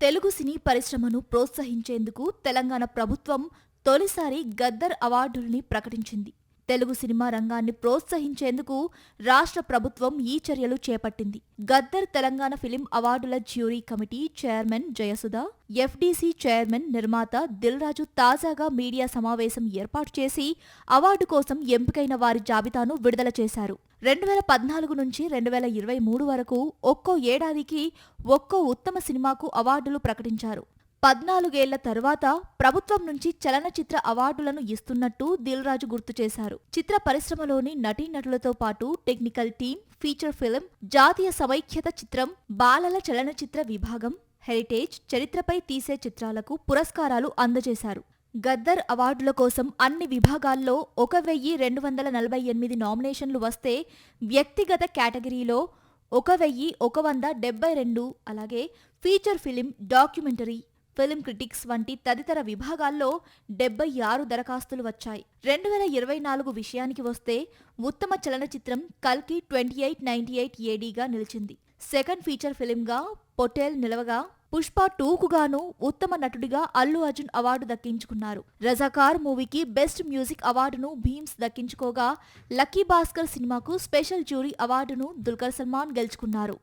తెలుగు సినీ పరిశ్రమను ప్రోత్సహించేందుకు తెలంగాణ ప్రభుత్వం తొలిసారి గద్దర్ అవార్డుల్ని ప్రకటించింది. తెలుగు సినిమా రంగాన్ని ప్రోత్సహించేందుకు రాష్ట్ర ప్రభుత్వం ఈ చర్యలు చేపట్టింది. గద్దర్ తెలంగాణ ఫిలిం అవార్డుల jury committee chairman Jayasudha, FDC chairman నిర్మాత దిల్ రాజు తాజాగా మీడియా సమావేశం ఏర్పాటు చేసి అవార్డు కోసం ఎంపికైన వారి జాబితాను విడుదల చేశారు. 2014 నుంచి 2023 వరకు ఒక్కో ఏడాదికి ఒక్కో ఉత్తమ సినిమాకు అవార్డులు ప్రకటించారు. 14 ఏళ్ల తర్వాత ప్రభుత్వం నుంచి చలనచిత్ర అవార్డులను ఇస్తున్నట్టు దిల్ రాజు గుర్తు చేశారు. చిత్ర పరిశ్రమలోని నటీనటులతో పాటు టెక్నికల్ టీం, ఫీచర్ ఫిల్మ్, జాతీయ సమైక్యత చిత్రం, బాలల చలనచిత్ర విభాగం, హెరిటేజ్, చరిత్రపై తీసే చిత్రాలకు పురస్కారాలు అందజేశారు. గద్దర్ అవార్డుల కోసం అన్ని విభాగాల్లో 1248 నామినేషన్లు వస్తే వ్యక్తిగత కేటగిరీలో 1172, అలాగే feature film, documentary, film critics వంటి తదితర విభాగాల్లో 76 దరఖాస్తులు వచ్చాయి. 2024 విషయానికి వస్తే ఉత్తమ చలనచిత్రం కల్కి 2898 ఏడీగా నిలిచింది. సెకండ్ ఫీచర్ ఫిలింగా పొటేల్ నిలవగా, పుష్ప 2కు గాను ఉత్తమ నటుడిగా అల్లు అర్జున్ అవార్డు దక్కించుకున్నారు. రజాకార్ మూవీకి బెస్ట్ మ్యూజిక్ అవార్డును భీమ్స్ దక్కించుకోగా, లక్కీ భాస్కర్ సినిమాకు స్పెషల్ జ్యూరీ అవార్డును దుల్కర్ సల్మాన్ గెలుచుకున్నారు.